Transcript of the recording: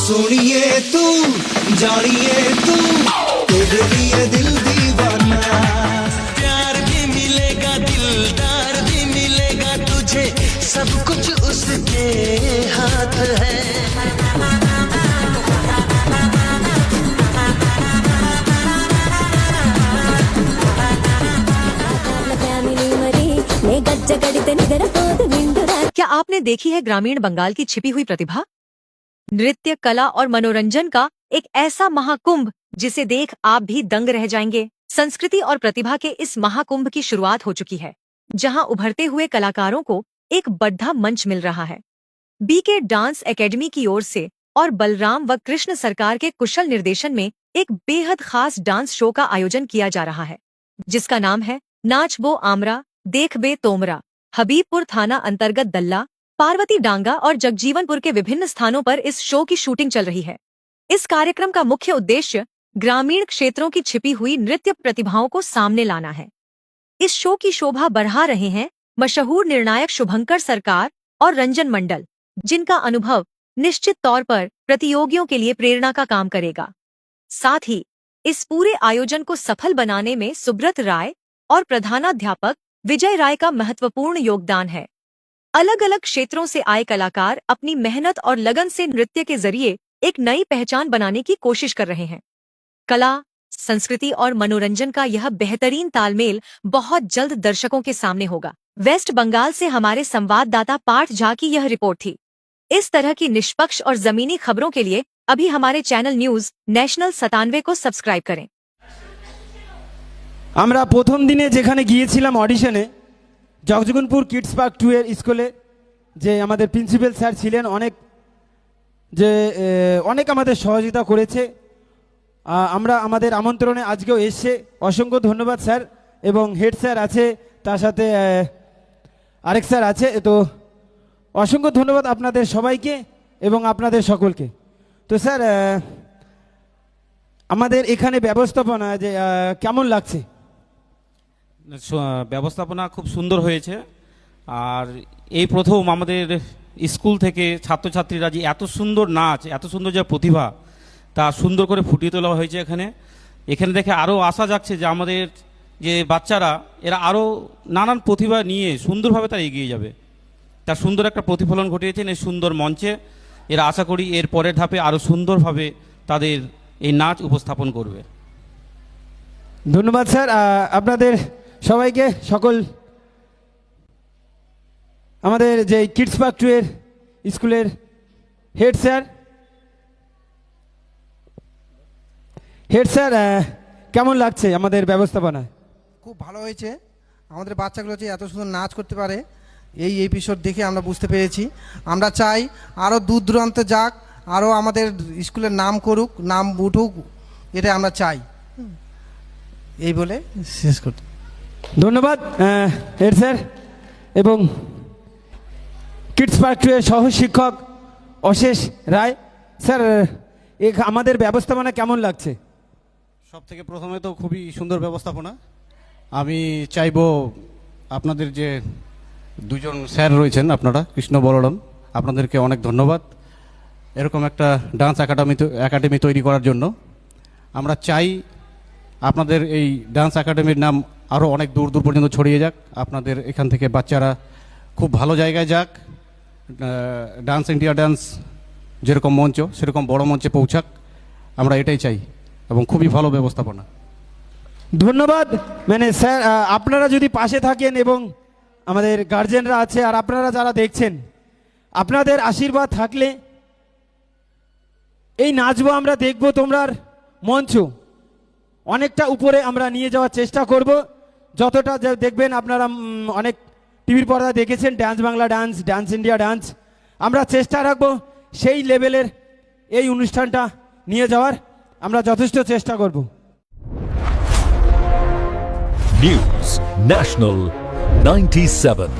सुनिए तू जानिए तू तेरे लिए दिल दीवाना। प्यार भी मिलेगा दिलदार भी मिलेगा तुझे सब कुछ उसके हाथ है। क्या आपने देखी है ग्रामीण बंगाल की छिपी हुई प्रतिभा? नृत्य, कला और मनोरंजन का एक ऐसा महाकुंभ जिसे देख आप भी दंग रह जाएंगे। संस्कृति और प्रतिभा के इस महाकुंभ की शुरुआत हो चुकी है, जहां उभरते हुए कलाकारों को एक बड़ा मंच मिल रहा है। बीके डांस एकेडमी की ओर से और बलराम व कृष्ण सरकार के कुशल निर्देशन में एक बेहद खास डांस शो का आयोजन किया जा रहा है, जिसका नाम है नाच बो आमरा देख बे तोमरा। हबीबपुर थाना अंतर्गत दल्ला, पार्वती डांगा और जगजीवनपुर के विभिन्न स्थानों पर इस शो की शूटिंग चल रही है। इस कार्यक्रम का मुख्य उद्देश्य ग्रामीण क्षेत्रों की छिपी हुई नृत्य प्रतिभाओं को सामने लाना है। इस शो की शोभा बढ़ा रहे हैं मशहूर निर्णायक शुभंकर सरकार और रंजन मंडल, जिनका अनुभव निश्चित तौर पर प्रतियोगियों के लिए प्रेरणा का काम करेगा। साथ ही इस पूरे आयोजन को सफल बनाने में सुब्रत राय और प्रधानाध्यापक विजय राय का महत्वपूर्ण योगदान है। अलग अलग क्षेत्रों से आए कलाकार अपनी मेहनत और लगन से नृत्य के जरिए एक नई पहचान बनाने की कोशिश कर रहे हैं। कला, संस्कृति और मनोरंजन का यह बेहतरीन तालमेल बहुत जल्द दर्शकों के सामने होगा। वेस्ट बंगाल से हमारे संवाददाता पार्थ झा की यह रिपोर्ट थी। इस तरह की निष्पक्ष और जमीनी खबरों के लिए अभी हमारे चैनल न्यूज नेशनल 97 को सब्सक्राइब करें। আমরা প্রথম দিনে যেখানে গিয়েছিলাম অডিশনে, জগজীবনপুর কিডস পার্ক 2 এর স্কুলে যে আমাদের প্রিন্সিপাল স্যার ছিলেন, অনেক আমাদের সহযোগিতা করেছে। আমরা আমাদের আমন্ত্রণে আজকেও এসে অসংখ্য ধন্যবাদ স্যার, এবং হেড স্যার আছে, তার সাথে আরেক স্যার আছে। তো অসংখ্য ধন্যবাদ আপনাদের সবাইকে এবং আপনাদের সকলকে। তো স্যার, আমাদের এখানে ব্যবস্থাপনা যে কেমন লাগছে? ব্যবস্থাপনা খুব সুন্দর হয়েছে। আর এই প্রথম আমাদের স্কুল থেকে ছাত্রছাত্রীরা যে এত সুন্দর নাচ, এত সুন্দর যে প্রতিভা, তা সুন্দর করে ফুটিয়ে তোলা হয়েছে এখানে দেখে আরও আশা যাচ্ছে যে আমাদের যে বাচ্চারা এরা আরও নানান প্রতিভা নিয়ে সুন্দরভাবে তারা এগিয়ে যাবে। তার সুন্দর একটা প্রতিফলন ঘটিয়েছেন এই সুন্দর মঞ্চে। এরা আশা করি এর পরের ধাপে আরও সুন্দরভাবে তাদের এই নাচ উপস্থাপন করবে। ধন্যবাদ স্যার আপনাদের সবাইকে। সকল আমাদের যে কিডস পার্ক 2 এর স্কুলের হেড স্যার কেমন লাগছে আমাদের ব্যবস্থাপনায়? খুব ভালো হয়েছে। আমাদের বাচ্চাগুলো যে এত সুন্দর নাচ করতে পারে এই এপিসোড দেখে আমরা বুঝতে পেরেছি। আমরা চাই আরও দূর দূরান্তে যাক, আরও আমাদের স্কুলের নাম করুক, নাম উঠুক, এটা আমরা চাই। এই বলে শেষ করতে ধন্যবাদ হেড স্যার এবং কিডস পার্ক 2 এর সহ শিক্ষক অশেষ রায়। স্যার, আমাদের ব্যবস্থাপনা কেমন লাগছে? সব থেকে প্রথমে তো খুবই সুন্দর ব্যবস্থাপনা। আমি চাইবো আপনাদের যে দুজন স্যার রয়েছেন, আপনারা কৃষ্ণ বলরাম, আপনাদেরকে অনেক ধন্যবাদ এরকম একটা ডান্স একাডেমি তৈরি করার জন্য। আমরা চাই আপনাদের এই ডান্স একাডেমির নাম আরও অনেক দূর দূর পর্যন্ত ছড়িয়ে যাক। আপনাদের এখান থেকে বাচ্চারা খুব ভালো জায়গায় যাক, ডান্স ইন্ডিয়া ডান্স যেরকম মঞ্চ সেরকম বড় মঞ্চে পৌঁছাক, আমরা এটাই চাই, এবং খুবই ভালো ব্যবস্থাপনা। ধন্যবাদ। স্যার, আপনারা যদি পাশে থাকেন এবং আমাদের গার্জেনরা আছে আর আপনারা যারা দেখছেন, আপনাদের আশীর্বাদ থাকলে এই নাচবো আমরা দেখবো তোমরার মঞ্চ অনেকটা উপরে আমরা নিয়ে যাওয়ার চেষ্টা করব। যতটা দেখবেন আপনারা অনেক টিভির পর্দায় দেখেছেন dance Bangla dance, dance India dance, আমরা চেষ্টা রাখবো সেই লেভেলের এই অনুষ্ঠানটা নিয়ে যাওয়ার, আমরা যথেষ্ট চেষ্টা করব। News national 97।